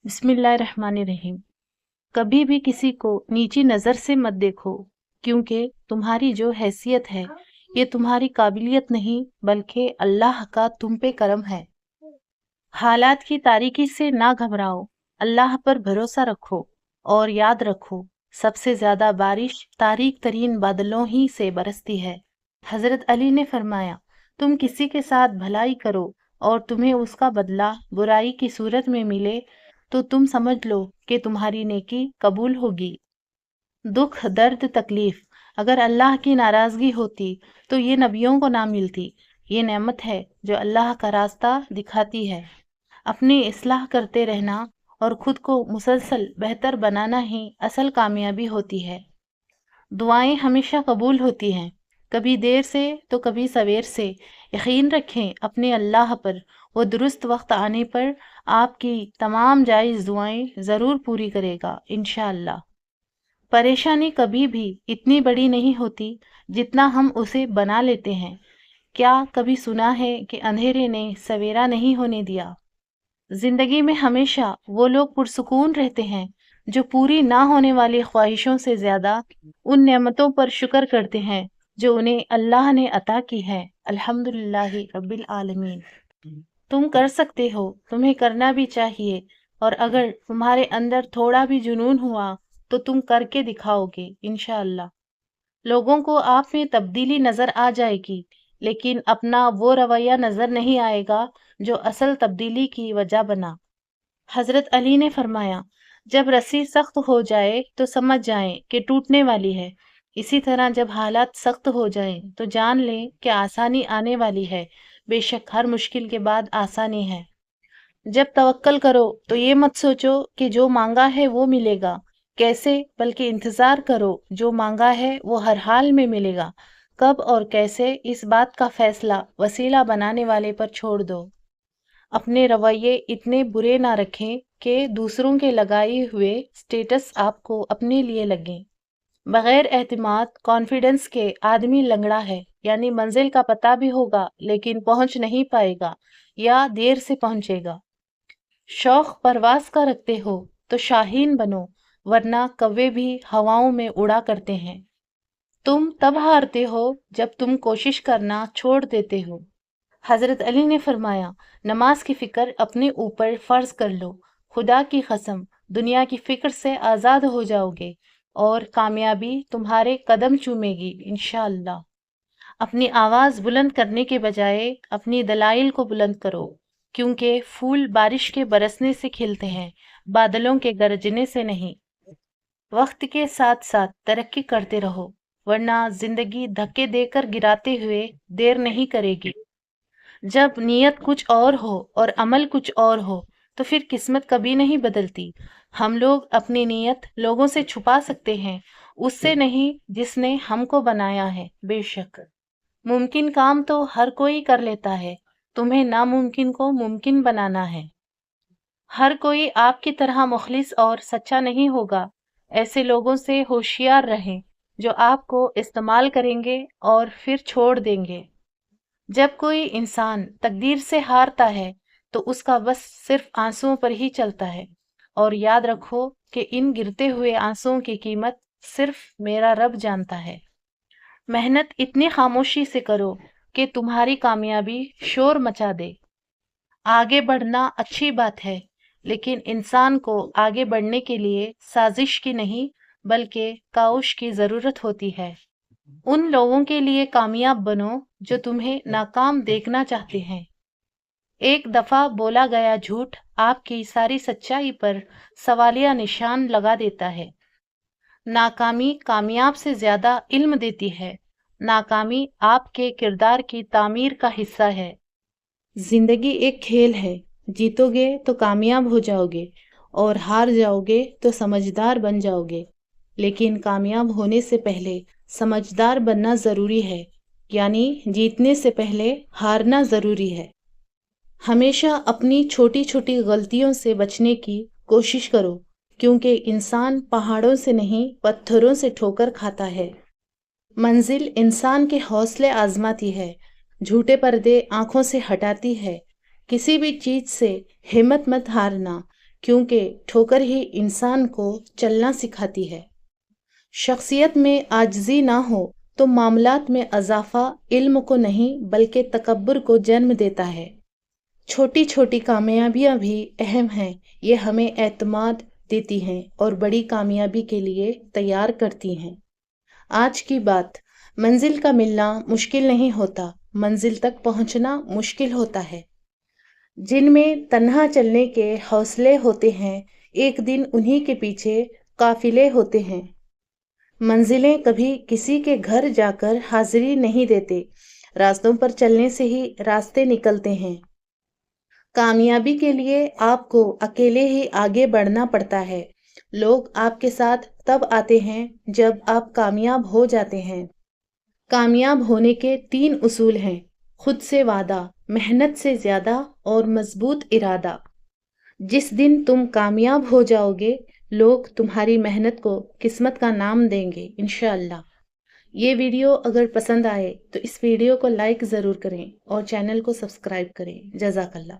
बिस्मिल्लाहिर्रहमानिर्रहीम। कभी भी किसी को नीची नज़र से मत देखो, क्योंकि तुम्हारी जो हैसियत है ये तुम्हारी काबिलियत नहीं बल्कि अल्लाह का तुम पे करम है। हालात की तारीकी से ना घबराओ, अल्लाह पर भरोसा रखो और याद रखो सबसे ज्यादा बारिश तारीक तरीन बादलों ही से बरसती है। हजरत अली ने फरमाया, तुम किसी के साथ भलाई करो और तुम्हें उसका बदला बुराई की सूरत में मिले तो तुम समझ लो कि तुम्हारी नेकी कबूल होगी। दुख दर्द तकलीफ अगर अल्लाह की नाराजगी होती तो ये नबियों को ना मिलती। ये नेमत है जो अल्लाह का रास्ता दिखाती है। अपनी इस्लाह करते रहना और खुद को मुसलसल बेहतर बनाना ही असल कामयाबी होती है। दुआएं हमेशा कबूल होती हैं, कभी देर से तो कभी सवेर से। यकीन रखें अपने अल्लाह पर, वो दुरुस्त वक्त आने पर आपकी तमाम जायज़ दुआएं ज़रूर पूरी करेगा इंशाअल्लाह। परेशानी कभी भी इतनी बड़ी नहीं होती जितना हम उसे बना लेते हैं। क्या कभी सुना है कि अंधेरे ने सवेरा नहीं होने दिया? जिंदगी में हमेशा वो लोग पुरसुकून रहते हैं जो पूरी ना होने वाली ख्वाहिशों से ज्यादा उन नेमतों पर शुक्र करते हैं जो उन्हें अल्लाह ने अता की है। अल्हम्दुलिल्लाहि रब्बिल आलमीन। तुम कर सकते हो, तुम्हें करना भी चाहिए, और अगर तुम्हारे अंदर थोड़ा भी जुनून हुआ तो तुम करके दिखाओगे इंशाअल्लाह। लोगों को आप में तब्दीली नजर आ जाएगी, लेकिन अपना वो रवैया नजर नहीं आएगा जो असल तब्दीली की वजह बना। हजरत अली ने फरमाया, जब रस्सी सख्त हो जाए तो समझ जाएं कि टूटने वाली है। इसी तरह जब हालात सख्त हो जाएं तो जान लें कि आसानी आने वाली है। बेशक हर मुश्किल के बाद आसानी है। जब तवक्कल करो तो ये मत सोचो कि जो मांगा है वो मिलेगा कैसे, बल्कि इंतजार करो जो मांगा है वो हर हाल में मिलेगा। कब और कैसे, इस बात का फैसला वसीला बनाने वाले पर छोड़ दो। अपने रवैये इतने बुरे ना रखें कि दूसरों के लगाए हुए स्टेटस आपको अपने लिए लगे। बगैर एतमाद कॉन्फिडेंस के आदमी लंगड़ा है, यानी मंजिल का पता भी होगा लेकिन पहुंच नहीं पाएगा या देर से पहुंचेगा। शौक परवाज का रखते हो तो शाहीन बनो, वरना कौवे भी हवाओं में उड़ा करते हैं। तुम तब हारते हो जब तुम कोशिश करना छोड़ देते हो। हजरत अली ने फरमाया, नमाज की फिक्र अपने ऊपर फर्ज कर लो। खुदा की कसम, दुनिया की फिक्र से आजाद हो जाओगे और कामयाबी तुम्हारे कदम चूमेगी इंशाअल्लाह। अपनी आवाज बुलंद करने के बजाय अपनी दलाइल को बुलंद करो, क्योंकि फूल बारिश के बरसने से खिलते हैं, बादलों के गरजने से नहीं। वक्त के साथ साथ तरक्की करते रहो, वरना जिंदगी धक्के देकर गिराते हुए देर नहीं करेगी। जब नीयत कुछ और हो और अमल कुछ और हो तो फिर किस्मत कभी नहीं बदलती। हम लोग अपनी नीयत लोगों से छुपा सकते हैं, उससे नहीं जिसने हमको बनाया है। बेशक मुमकिन काम तो हर कोई कर लेता है, तुम्हें नामुमकिन को मुमकिन बनाना है। हर कोई आपकी तरह मुखलिस और सच्चा नहीं होगा। ऐसे लोगों से होशियार रहें जो आपको इस्तेमाल करेंगे और फिर छोड़ देंगे। जब कोई इंसान तकदीर से हारता है तो उसका बस सिर्फ आंसुओं पर ही चलता है। और याद रखो कि इन गिरते हुए आंसुओं की कीमत सिर्फ मेरा रब जानता है। मेहनत इतनी खामोशी से करो कि तुम्हारी कामयाबी शोर मचा दे। आगे बढ़ना अच्छी बात है, लेकिन इंसान को आगे बढ़ने के लिए साजिश की नहीं बल्कि काउश की जरूरत होती है। उन लोगों के लिए कामयाब बनो जो तुम्हें नाकाम देखना चाहते हैं। एक दफा बोला गया झूठ आपकी सारी सच्चाई पर सवालिया निशान लगा देता है। नाकामी कामयाब से ज्यादा इल्म देती है। नाकामी आपके किरदार की तामीर का हिस्सा है। जिंदगी एक खेल है, जीतोगे तो कामयाब हो जाओगे और हार जाओगे तो समझदार बन जाओगे। लेकिन कामयाब होने से पहले समझदार बनना जरूरी है, यानी जीतने से पहले हारना जरूरी है। हमेशा अपनी छोटी छोटी गलतियों से बचने की कोशिश करो, क्योंकि इंसान पहाड़ों से नहीं पत्थरों से ठोकर खाता है। मंजिल इंसान के हौसले आजमाती है, झूठे पर्दे आंखों से हटाती है। किसी भी चीज से हिम्मत मत हारना, क्योंकि ठोकर ही इंसान को चलना सिखाती है। शख्सियत में आजिज़ी ना हो तो मामलात में अजाफा इल्म को नहीं बल्कि तकब्बुर को जन्म देता है। छोटी छोटी कामयाबियां भी अहम हैं, ये हमें एतमाद देती हैं और बड़ी कामयाबी के लिए तैयार करती हैं। आज की बात, मंजिल का मिलना मुश्किल नहीं होता, मंजिल तक पहुंचना मुश्किल होता है। जिनमें तन्हा चलने के हौसले होते हैं, एक दिन उन्हीं के पीछे काफिले होते हैं। मंजिलें कभी किसी के घर जाकर हाजिरी नहीं देते, रास्तों पर चलने से ही रास्ते निकलते हैं। कामयाबी के लिए आपको अकेले ही आगे बढ़ना पड़ता है। लोग आपके साथ तब आते हैं जब आप कामयाब हो जाते हैं। कामयाब होने के 3 उसूल हैं: खुद से वादा, मेहनत से ज्यादा और मजबूत इरादा। जिस दिन तुम कामयाब हो जाओगे, लोग तुम्हारी मेहनत को किस्मत का नाम देंगे इंशाअल्लाह। ये वीडियो अगर पसंद आए तो इस वीडियो को लाइक ज़रूर करें और चैनल को सब्सक्राइब करें। जज़ाकल्लाह।